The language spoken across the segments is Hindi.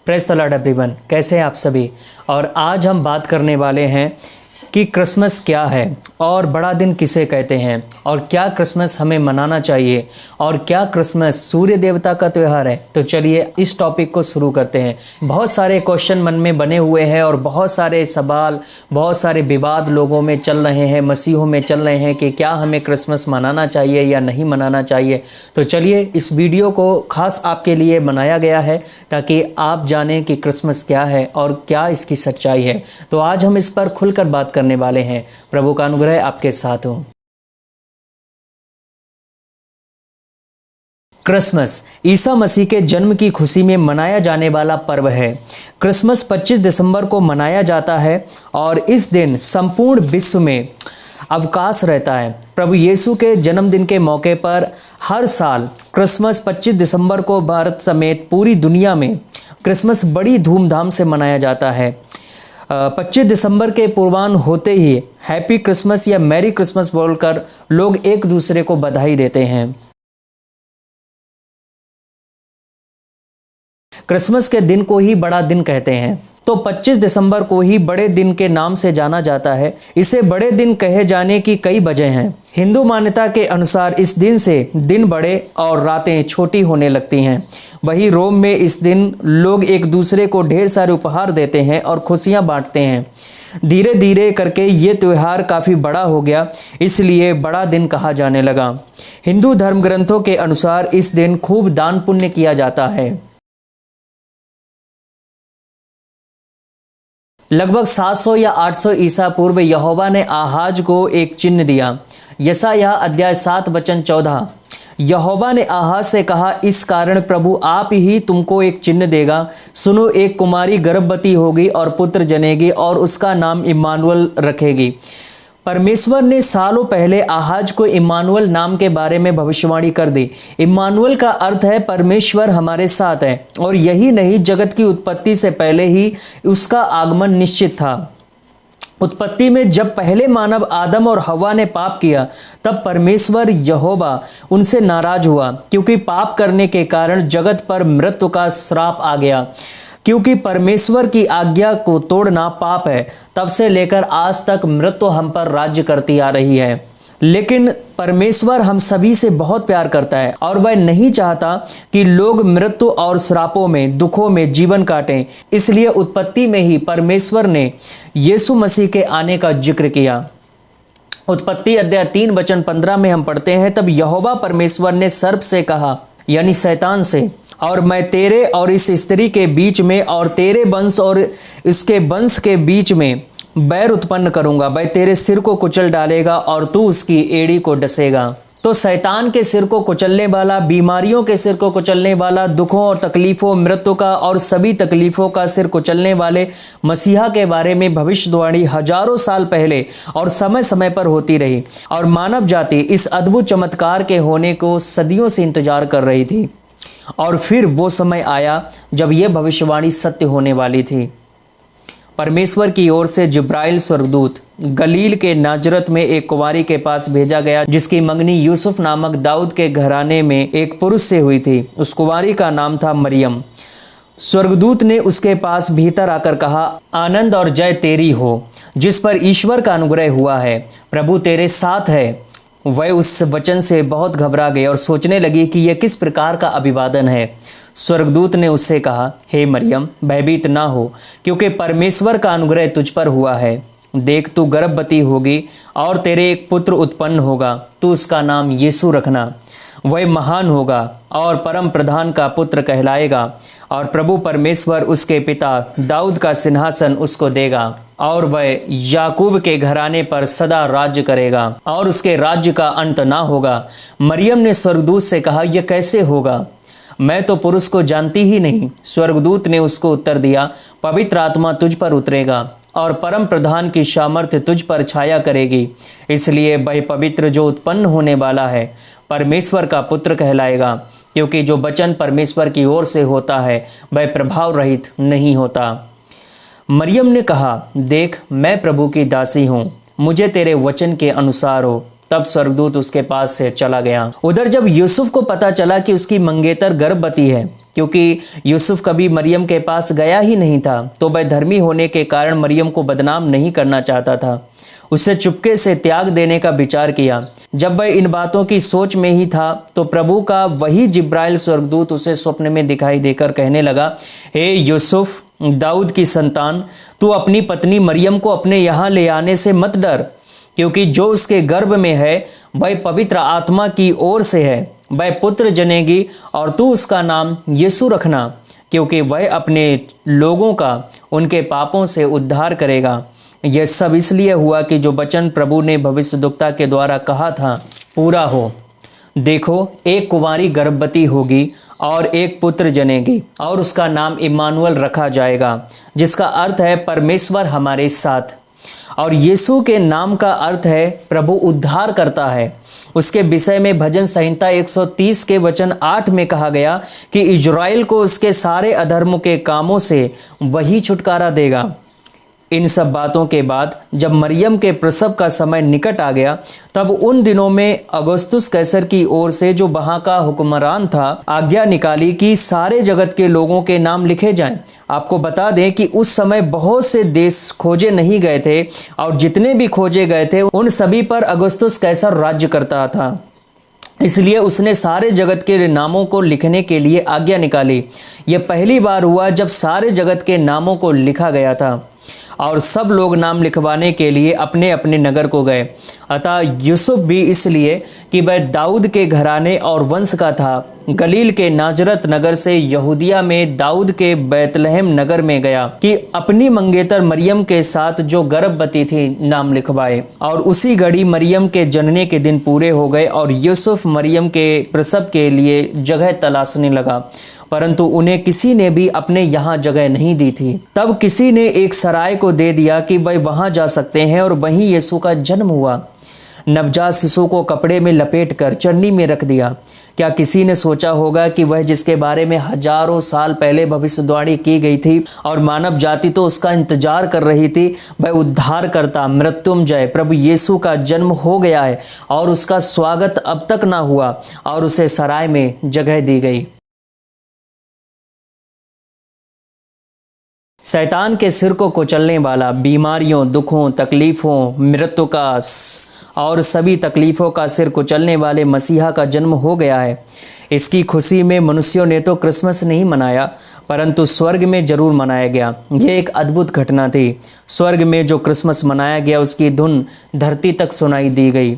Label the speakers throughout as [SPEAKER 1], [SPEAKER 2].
[SPEAKER 1] प्रेज़ द लॉर्ड एवरीवन, कैसे हैं आप सभी। और आज हम बात करने वाले हैं कि क्रिसमस क्या है और बड़ा दिन किसे कहते हैं और क्या क्रिसमस हमें मनाना चाहिए और क्या क्रिसमस सूर्य देवता का त्यौहार है। तो चलिए इस टॉपिक को शुरू करते हैं। बहुत सारे क्वेश्चन मन में बने हुए हैं और बहुत सारे सवाल, बहुत सारे विवाद लोगों में चल रहे हैं, मसीहों में चल रहे हैं कि क्या हमें क्रिसमस मनाना चाहिए या नहीं मनाना चाहिए। तो चलिए इस वीडियो को खास आपके लिए बनाया गया है ताकि आप जानें कि क्रिसमस क्या है और क्या इसकी सच्चाई है। तो आज हम इस पर खुलकर बात करने वाले हैं। प्रभु का अनुग्रह आपके साथ हो। क्रिसमस ईसा मसीह के जन्म की खुशी में मनाया जाने वाला पर्व है। क्रिसमस 25 दिसंबर को मनाया जाता है और इस दिन संपूर्ण विश्व में अवकाश रहता है। प्रभु यीशु के जन्मदिन के मौके पर हर साल क्रिसमस 25 दिसंबर को भारत समेत पूरी दुनिया में क्रिसमस बड़ी धूमधाम से मनाया जाता है। 25 दिसंबर के पूर्वाह्न होते ही हैप्पी क्रिसमस या मैरी क्रिसमस बोलकर लोग एक दूसरे को बधाई देते हैं। क्रिसमस के दिन को ही बड़ा दिन कहते हैं, तो 25 दिसंबर को ही बड़े दिन के नाम से जाना जाता है। इसे बड़े दिन कहे जाने की कई वजह हैं। हिंदू मान्यता के अनुसार इस दिन से दिन बड़े और रातें छोटी होने लगती हैं। वहीं रोम में इस दिन लोग एक दूसरे को ढेर सारे उपहार देते हैं और खुशियां बांटते हैं। धीरे धीरे करके ये त्यौहार काफ़ी बड़ा हो गया, इसलिए बड़ा दिन कहा जाने लगा। हिंदू धर्म ग्रंथों के अनुसार इस दिन खूब दान पुण्य किया जाता है। लगभग 700 या 800 ईसा पूर्व यहोवा ने आहाज को एक चिन्ह दिया। यशायाह अध्याय 7 वचन 14। यहोवा ने आहाज से कहा, इस कारण प्रभु आप ही तुमको एक चिन्ह देगा। सुनो, एक कुमारी गर्भवती होगी और पुत्र जनेगी और उसका नाम इम्मानुएल रखेगी। परमेश्वर ने सालों पहले आहाज को इम्मानुएल नाम के बारे में भविष्यवाणी कर दी। इम्मानुएल का अर्थ है परमेश्वर हमारे साथ है। और यही नहीं, जगत की उत्पत्ति से पहले ही उसका आगमन निश्चित था। उत्पत्ति में जब पहले मानव आदम और हवा ने पाप किया, तब परमेश्वर यहोवा उनसे नाराज हुआ, क्योंकि पाप करने के कारण जगत पर मृत्यु का श्राप आ गया। क्योंकि परमेश्वर की आज्ञा को तोड़ना पाप है, तब से लेकर आज तक मृत्यु हम पर राज्य करती आ रही है। लेकिन परमेश्वर हम सभी से बहुत प्यार करता है और वह नहीं चाहता कि लोग मृत्यु और श्रापों में, दुखों में जीवन काटें। इसलिए उत्पत्ति में ही परमेश्वर ने यीशु मसीह के आने का जिक्र किया। उत्पत्ति अध्याय 3 वचन 15 में हम पढ़ते हैं, तब यहोवा परमेश्वर ने सर्प से कहा, यानी शैतान से, और मैं तेरे और इस स्त्री के बीच में और तेरे वंश और इसके वंश के बीच में बैर उत्पन्न करूंगा। वह तेरे सिर को कुचल डालेगा और तू उसकी एड़ी को डसेगा। तो शैतान के सिर को कुचलने वाला, बीमारियों के सिर को कुचलने वाला, दुखों और तकलीफों, मृत्यु का और सभी तकलीफों का सिर कुचलने वाले मसीहा के बारे में भविष्यवाणी हजारों साल पहले और समय समय पर होती रही। और मानव जाति इस अद्भुत चमत्कार के होने को सदियों से इंतजार कर रही थी। और फिर वो समय आया जब यह भविष्यवाणी सत्य होने वाली थी। परमेश्वर की ओर से जिब्राइल स्वर्गदूत गलील के नाजरत में एक कुंवारी के पास भेजा गया, जिसकी मंगनी यूसुफ नामक दाऊद के घराने में एक पुरुष से हुई थी। उस कुंवारी का नाम था मरियम। स्वर्गदूत ने उसके पास भीतर आकर कहा, आनंद और जय तेरी हो, जिस पर ईश्वर का अनुग्रह हुआ है, प्रभु तेरे साथ है। वह उस वचन से बहुत घबरा गई और सोचने लगी कि यह किस प्रकार का अभिवादन है। स्वर्गदूत ने उससे कहा, हे मरियम, भयभीत ना हो, क्योंकि परमेश्वर का अनुग्रह तुझ पर हुआ है। देख, तू गर्भवती होगी और तेरे एक पुत्र उत्पन्न होगा। तू उसका नाम यीशु रखना। वह महान होगा और परम प्रधान का पुत्र कहलाएगा, और प्रभु परमेश्वर उसके पिता दाऊद का सिंहासन उसको देगा, और वह याकूब के घराने पर सदा राज्य करेगा, और उसके राज्य का अंत ना होगा। मरियम ने स्वर्गदूत से कहा, यह कैसे होगा? मैं तो पुरुष को जानती ही नहीं। स्वर्गदूत ने उसको उत्तर दिया, पवित्र आत्मा तुझ पर उतरेगा और परम प्रधान की सामर्थ्य तुझ पर छाया करेगी। इसलिए वह पवित्र जो उत्पन्न होने वाला है परमेश्वर का पुत्र कहलाएगा, क्योंकि जो वचन परमेश्वर की ओर से होता है वह प्रभाव रहित नहीं होता। मरियम ने कहा, देख, मैं प्रभु की दासी हूँ, मुझे तेरे वचन के अनुसार हो। तब स्वर्गदूत उसके पास से चला गया। उधर जब यूसुफ को पता चला कि उसकी मंगेतर गर्भवती है, क्योंकि यूसुफ कभी मरियम के पास गया ही नहीं था, तो वह धर्मी होने के कारण मरियम को बदनाम नहीं करना चाहता था। उसे चुपके से त्याग देने का विचार किया। जब वह इन बातों की सोच में ही था तो प्रभु का वही जिब्राइल स्वर्गदूत उसे स्वप्न में दिखाई देकर कहने लगा, हे यूसुफ, दाऊद की संतान, तू अपनी पत्नी मरियम को अपने यहाँ ले आने से मत डर, क्योंकि जो उसके गर्भ में है वह पवित्र आत्मा की ओर से है। वह पुत्र जनेगी और तू उसका नाम यीशु रखना, क्योंकि वह अपने लोगों का उनके पापों से उद्धार करेगा। यह सब इसलिए हुआ कि जो वचन प्रभु ने भविष्यद्वक्ता के द्वारा कहा था पूरा हो। देखो, एक कुंवारी गर्भवती होगी और एक पुत्र जनेगी और उसका नाम इम्मानुएल रखा जाएगा, जिसका अर्थ है परमेश्वर हमारे साथ। और यीशु के नाम का अर्थ है प्रभु उद्धार करता है। उसके विषय में भजन संहिता 130 के वचन 8 में कहा गया कि इजराइल को उसके सारे अधर्मों के कामों से वही छुटकारा देगा। इन सब बातों के बाद जब मरियम के प्रसव का समय निकट आ गया, तब उन दिनों में अगस्तुस कैसर की ओर से, जो वहां का हुक्मरान था, आज्ञा निकाली कि सारे जगत के लोगों के नाम लिखे जाएं। आपको बता दें कि उस समय बहुत से देश खोजे नहीं गए थे, और जितने भी खोजे गए थे उन सभी पर अगस्तुस कैसर राज्य करता था। इसलिए उसने सारे जगत के नामों को लिखने के लिए आज्ञा निकाली। यह पहली बार हुआ जब सारे जगत के नामों को लिखा गया था, और सब लोग नाम लिखवाने के लिए अपने अपने नगर को गए। अतः यूसुफ भी इसलिए कि वह दाऊद के घराने और वंश का था, गलील के नाजरत नगर से यहूदिया में दाऊद के बैतलहम नगर में गया कि अपनी मंगेतर मरियम के साथ, जो गर्भवती थी, नाम लिखवाए। और उसी घड़ी मरियम के जनने के दिन पूरे हो गए, और यूसुफ मरियम के प्रसव के लिए जगह तलाशने लगा, परंतु उन्हें किसी ने भी अपने यहाँ जगह नहीं दी थी। तब किसी ने एक सराय को दे दिया कि वह वहां जा सकते हैं, और वहीं यीशु का जन्म हुआ। नवजात शिशु को कपड़े में लपेटकर चन्नी में रख दिया। क्या किसी ने सोचा होगा कि वह जिसके बारे में हजारों साल पहले भविष्यवाणी की गई थी और मानव जाति तो उसका इंतजार कर रही थी, वह उद्धारकर्ता मृत्युंजय प्रभु यीशु का जन्म हो गया है, और उसका स्वागत अब तक ना हुआ, और उसे सराय में जगह दी गई। शैतान के सिर को कुचलने वाला, बीमारियों, दुखों, तकलीफों, मृत्यु का और सभी तकलीफों का सिर कुचलने वाले मसीहा का जन्म हो गया है। इसकी खुशी में मनुष्यों ने तो क्रिसमस नहीं मनाया, परंतु स्वर्ग में जरूर मनाया गया। यह एक अद्भुत घटना थी। स्वर्ग में जो क्रिसमस मनाया गया उसकी धुन धरती तक सुनाई दी गई।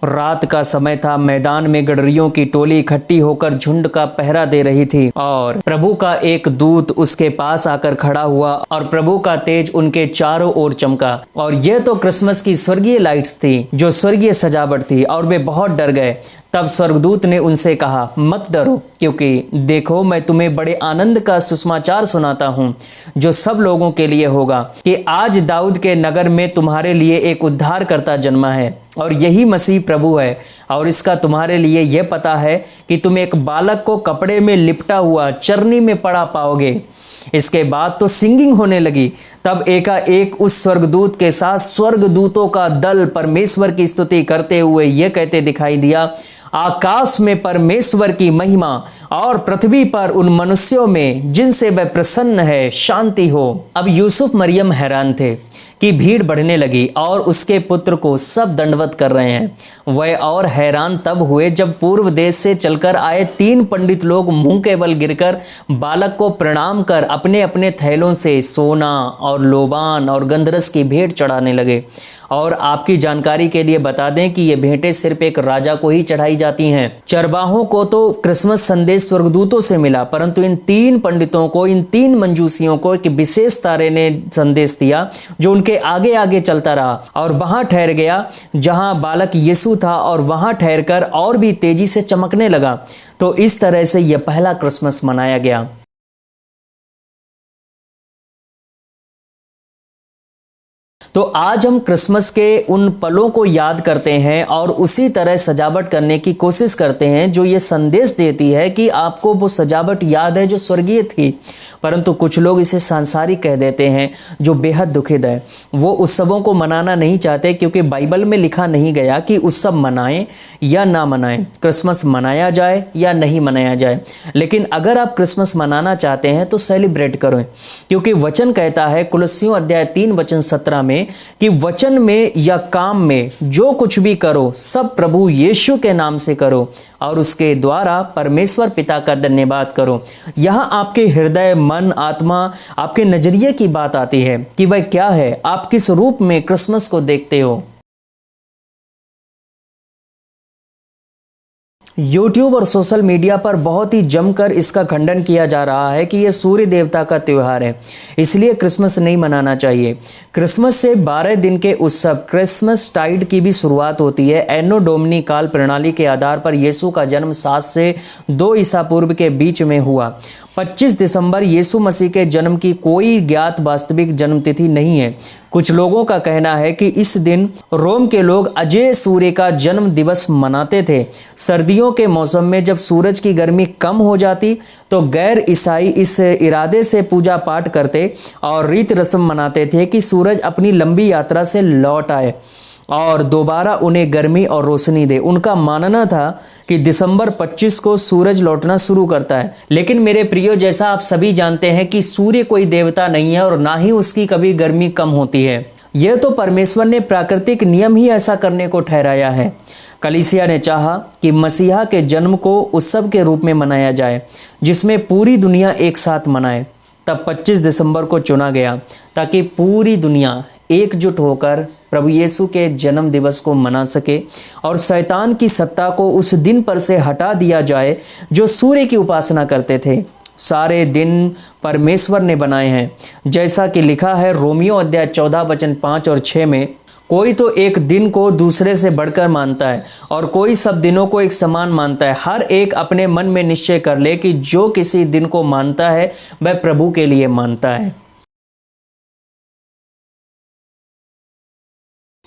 [SPEAKER 1] रात का समय था। मैदान में गडरियों की टोली इकट्ठी होकर झुंड का पहरा दे रही थी, और प्रभु का एक दूत उसके पास आकर खड़ा हुआ, और प्रभु का तेज उनके चारों ओर चमका। और यह तो क्रिसमस की स्वर्गीय लाइट्स थी, जो स्वर्गीय सजावट थी, और वे बहुत डर गए। तब स्वर्गदूत ने उनसे कहा, मत डरो, क्योंकि देखो मैं तुम्हें बड़े आनंद का सुसमाचार सुनाता हूँ, जो सब लोगों के लिए होगा, कि आज दाऊद के नगर में तुम्हारे लिए एक उद्धारकर्ता जन्मा है, और यही मसीह प्रभु है। और इसका तुम्हारे लिए यह पता है कि तुम एक बालक को कपड़े में लिपटा हुआ चरनी में पड़ा पाओगे। इसके बाद तो सिंगिंग होने लगी। तब एकाएक उस स्वर्गदूत के साथ स्वर्गदूतों का दल परमेश्वर की स्तुति करते हुए यह कहते दिखाई दिया, आकाश में परमेश्वर की महिमा, और पृथ्वी पर उन मनुष्यों में जिनसे वह प्रसन्न है शांति हो। अब यूसुफ मरियम हैरान थे कि भीड़ बढ़ने लगी और उसके पुत्र को सब दंडवत कर रहे हैं। वह और हैरान तब हुए जब पूर्व देश से चलकर आए 3 पंडित लोग मुंह के बल गिरकर बालक को प्रणाम कर अपने अपने थैलों से सोना और लोबान और गंधरस की भेंट चढ़ाने लगे। और आपकी जानकारी के लिए बता दें कि ये भेंटें सिर्फ एक राजा को ही चढ़ाई जाती हैं। चरवाहों को तो क्रिसमस संदेश स्वर्गदूतों से मिला, परंतु इन 3 पंडितों को, इन 3 मंजूसियों को एक विशेष तारे ने संदेश दिया, जो उनके आगे आगे चलता रहा और वहां ठहर गया जहां बालक यीशु था, और वहां ठहरकर और भी तेजी से चमकने लगा। तो इस तरह से यह पहला क्रिसमस मनाया गया। तो आज हम क्रिसमस के उन पलों को याद करते हैं और उसी तरह सजावट करने की कोशिश करते हैं जो ये संदेश देती है कि आपको वो सजावट याद है जो स्वर्गीय थी। परंतु कुछ लोग इसे सांसारिक कह देते हैं, जो बेहद दुखद है। वो उत्सवों को मनाना नहीं चाहते क्योंकि बाइबल में लिखा नहीं गया कि उत्सव मनाएं या ना मनाएं, क्रिसमस मनाया जाए या नहीं मनाया जाए। लेकिन अगर आप क्रिसमस मनाना चाहते हैं तो सेलिब्रेट करें, क्योंकि वचन कहता है कुलस्सियों अध्याय 3 वचन 17 में कि वचन में या काम में जो कुछ भी करो सब प्रभु यीशु के नाम से करो और उसके द्वारा परमेश्वर पिता का धन्यवाद करो। यहां आपके हृदय, मन, आत्मा, आपके नजरिए की बात आती है कि वह क्या है, आप किस रूप में क्रिसमस को देखते हो। YouTube और सोशल मीडिया पर बहुत ही जमकर इसका खंडन किया जा रहा है कि यह सूर्य देवता का त्योहार है, इसलिए क्रिसमस नहीं मनाना चाहिए। क्रिसमस से 12 दिन के उत्सव क्रिसमस टाइड की भी शुरुआत होती है। एनो डोमिनी काल प्रणाली के आधार पर यीशु का जन्म 7 से 2 ईसा पूर्व के बीच में हुआ। 25 दिसंबर यीशु मसीह के जन्म की कोई ज्ञात वास्तविक जन्मतिथि नहीं है। कुछ लोगों का कहना है कि इस दिन रोम के लोग अजय सूर्य का जन्म दिवस मनाते थे। सर्दियों के मौसम में जब सूरज की गर्मी कम हो जाती तो गैर ईसाई इस इरादे से पूजा पाठ करते और रीत रस्म मनाते थे कि सूरज अपनी लंबी यात्रा से लौट आए और दोबारा उन्हें गर्मी और रोशनी दे। उनका मानना था कि दिसंबर 25 को सूरज लौटना शुरू करता है। लेकिन मेरे प्रियो, जैसा आप सभी जानते हैं कि सूर्य कोई देवता नहीं है और ना ही उसकी कभी गर्मी कम होती है। यह तो परमेश्वर ने प्राकृतिक नियम ही ऐसा करने को ठहराया है। कलीसिया ने चाहा कि मसीहा के जन्म को उत्सव के रूप में मनाया जाए जिसमें पूरी दुनिया एक साथ मनाए। तब 25 दिसंबर को चुना गया ताकि पूरी दुनिया एकजुट होकर प्रभु यीशु के जन्म दिवस को मना सके और शैतान की सत्ता को उस दिन पर से हटा दिया जाए जो सूर्य की उपासना करते थे। सारे दिन परमेश्वर ने बनाए हैं, जैसा कि लिखा है रोमियो अध्याय 14 वचन 5 और 6 में। कोई तो एक दिन को दूसरे से बढ़कर मानता है और कोई सब दिनों को एक समान मानता है। हर एक अपने मन में निश्चय कर ले कि जो किसी दिन को मानता है वह प्रभु के लिए मानता है।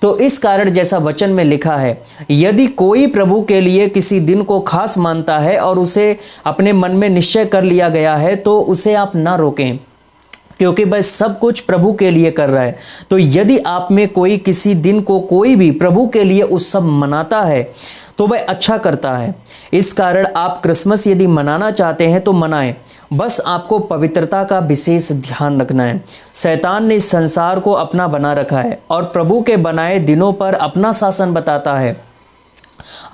[SPEAKER 1] तो इस कारण जैसा वचन में लिखा है, यदि कोई प्रभु के लिए किसी दिन को खास मानता है और उसे अपने मन में निश्चय कर लिया गया है तो उसे आप ना रोकें, क्योंकि वह सब कुछ प्रभु के लिए कर रहा है। तो यदि आप में कोई किसी दिन को कोई भी प्रभु के लिए उत्सव मनाता है तो वह अच्छा करता है। इस कारण आप क्रिसमस यदि मनाना चाहते हैं तो मनाएं, बस आपको पवित्रता का विशेष ध्यान रखना है। शैतान ने इस संसार को अपना बना रखा है और प्रभु के बनाए दिनों पर अपना शासन बताता है।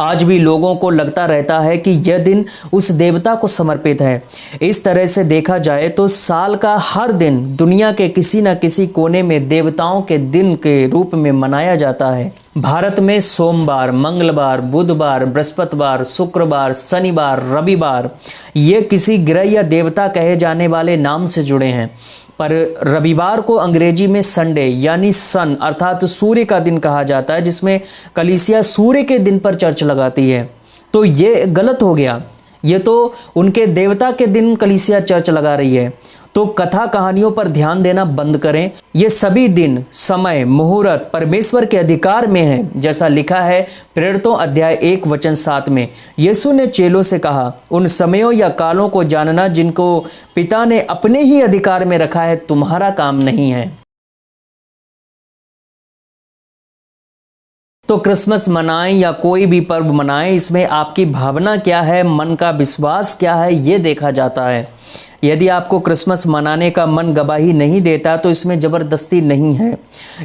[SPEAKER 1] आज भी लोगों को लगता रहता है कि यह दिन उस देवता को समर्पित है। इस तरह से देखा जाए तो साल का हर दिन दुनिया के किसी न किसी कोने में देवताओं के दिन के रूप में मनाया जाता है। भारत में सोमवार, मंगलवार, बुधवार, बृहस्पतिवार, शुक्रवार, शनिवार, रविवार ये किसी ग्रह या देवता कहे जाने वाले नाम से जुड़े हैं। पर रविवार को अंग्रेजी में संडे यानी सन अर्थात सूर्य का दिन कहा जाता है, जिसमें कलीसिया सूर्य के दिन पर चर्च लगाती है। तो ये गलत हो गया, ये तो उनके देवता के दिन कलीसिया चर्च लगा रही है। तो कथा कहानियों पर ध्यान देना बंद करें। ये सभी दिन, समय, मुहूर्त परमेश्वर के अधिकार में है, जैसा लिखा है प्रेरितों अध्याय 1 वचन 7 में। यीशु ने चेलों से कहा, उन समयों या कालों को जानना जिनको पिता ने अपने ही अधिकार में रखा है तुम्हारा काम नहीं है। तो क्रिसमस मनाएं या कोई भी पर्व मनाएं, इसमें आपकी भावना क्या है, मन का विश्वास क्या है, ये देखा जाता है। यदि आपको क्रिसमस मनाने का मन गवाही नहीं देता तो इसमें जबरदस्ती नहीं है,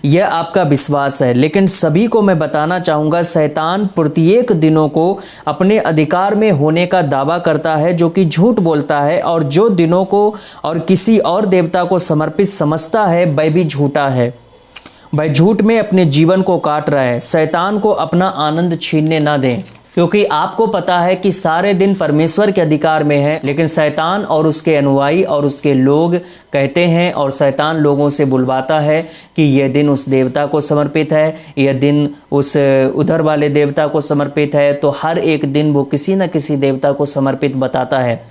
[SPEAKER 1] यह आपका विश्वास है। लेकिन सभी को मैं बताना चाहूँगा, शैतान प्रत्येक दिनों को अपने अधिकार में होने का दावा करता है, जो कि झूठ बोलता है, और जो दिनों को और किसी और देवता को समर्पित समझता है वह भी झूठा है। वह झूठ में अपने जीवन को काट रहा है। शैतान को अपना आनंद छीनने ना दें, क्योंकि आपको पता है कि सारे दिन परमेश्वर के अधिकार में है। लेकिन शैतान और उसके अनुयायी और उसके लोग कहते हैं और शैतान लोगों से बुलवाता है कि यह दिन उस देवता को समर्पित है, यह दिन उस उधर वाले देवता को समर्पित है। तो हर एक दिन वो किसी न किसी देवता को समर्पित बताता है।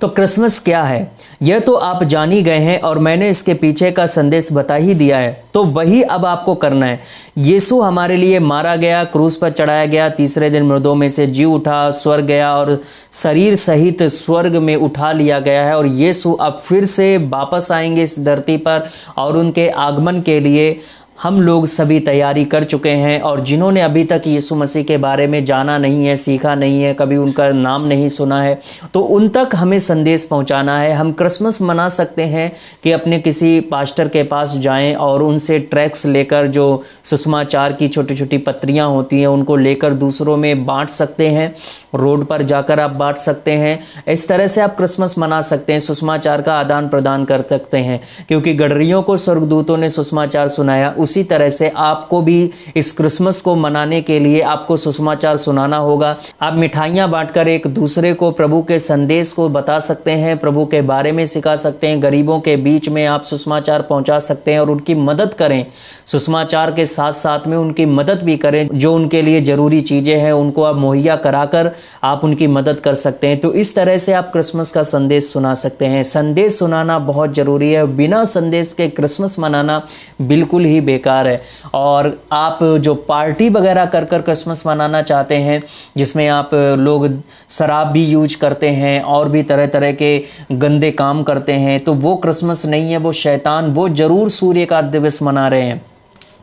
[SPEAKER 1] तो क्रिसमस क्या है यह तो आप जान ही गए हैं और मैंने इसके पीछे का संदेश बता ही दिया है, तो वही अब आपको करना है। यीशु हमारे लिए मारा गया, क्रूस पर चढ़ाया गया, तीसरे दिन मृतों में से जी उठा, स्वर्ग गया और शरीर सहित स्वर्ग में उठा लिया गया है। और यीशु अब फिर से वापस आएंगे इस धरती पर और उनके आगमन के लिए हम लोग सभी तैयारी कर चुके हैं। और जिन्होंने अभी तक यीशु मसीह के बारे में जाना नहीं है, सीखा नहीं है, कभी उनका नाम नहीं सुना है, तो उन तक हमें संदेश पहुंचाना है। हम क्रिसमस मना सकते हैं कि अपने किसी पास्टर के पास जाएं और उनसे ट्रैक्ट्स लेकर, जो सुसमाचार की छोटी छोटी पत्रियां होती हैं, उनको लेकर दूसरों में बांट सकते हैं। रोड पर जाकर आप बांट सकते हैं। इस तरह से आप क्रिसमस मना सकते हैं, सुसमाचार का आदान प्रदान कर सकते हैं। क्योंकि गडरियों को स्वर्गदूतों ने सुसमाचार सुनाया, उसी तरह से आपको भी इस क्रिसमस को मनाने के लिए आपको सुसमाचार सुनाना होगा। आप मिठाइयां बांटकर एक दूसरे को प्रभु के संदेश को बता सकते हैं, प्रभु के बारे में सिखा सकते हैं। गरीबों के बीच में आप सुसमाचार पहुंचा सकते हैं और उनकी मदद करें। सुसमाचार के साथ साथ में उनकी मदद भी करें, जो उनके लिए जरूरी चीजें हैं उनको आप मुहैया कराकर आप उनकी मदद कर सकते हैं। तो इस तरह से आप क्रिसमस का संदेश सुना सकते हैं। संदेश सुनाना बहुत जरूरी है, बिना संदेश के क्रिसमस मनाना बिल्कुल ही बेकार है। और आप जो पार्टी वगैरह कर कर क्रिसमस मनाना चाहते हैं, जिसमें आप लोग शराब भी यूज करते हैं और भी तरह तरह के गंदे काम करते हैं, तो वो क्रिसमस नहीं है, वो शैतान, वो जरूर सूर्य का दिवस मना रहे हैं।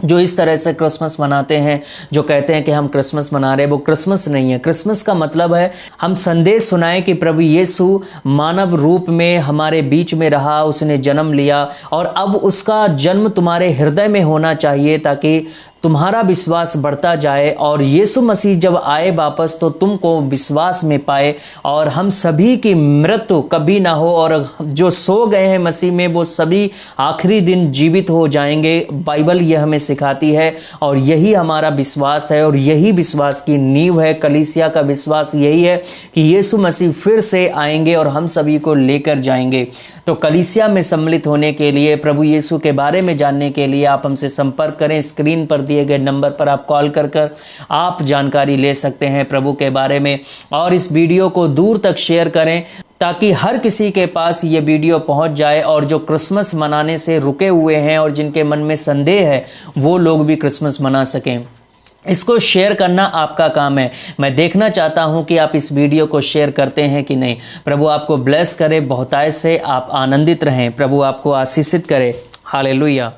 [SPEAKER 1] जो इस तरह से क्रिसमस मनाते हैं, जो कहते हैं कि हम क्रिसमस मना रहे हैं, वो क्रिसमस नहीं है। क्रिसमस का मतलब है हम संदेश सुनाएं कि प्रभु यीशु मानव रूप में हमारे बीच में रहा, उसने जन्म लिया और अब उसका जन्म तुम्हारे हृदय में होना चाहिए, ताकि तुम्हारा विश्वास बढ़ता जाए और यीशु मसीह जब आए वापस तो तुमको विश्वास में पाए और हम सभी की मृत्यु कभी ना हो, और जो सो गए हैं मसीह में वो सभी आखिरी दिन जीवित हो जाएंगे। बाइबल ये हमें सिखाती है और यही हमारा विश्वास है और यही विश्वास की नींव है। कलीसिया का विश्वास यही है कि यीशु मसीह फिर से आएंगे और हम सभी को लेकर जाएंगे। तो कलीसिया में सम्मिलित होने के लिए, प्रभु यीशु के बारे में जानने के लिए आप हमसे संपर्क करें। स्क्रीन पर दिए गए नंबर पर आप कॉल कर आप जानकारी ले सकते हैं प्रभु के बारे में। और इस वीडियो को दूर तक शेयर करें ताकि हर किसी के पास ये वीडियो पहुंच जाए और जो क्रिसमस मनाने से रुके हुए हैं और जिनके मन में संदेह है, वो लोग भी क्रिसमस मना सकें। इसको शेयर करना आपका काम है। मैं देखना चाहता हूं कि आप इस वीडियो को शेयर करते हैं कि नहीं। प्रभु आपको ब्लेस करे, बहुतायत से आप आनंदित रहें। प्रभु आपको आशीषित करे। हालेलुया।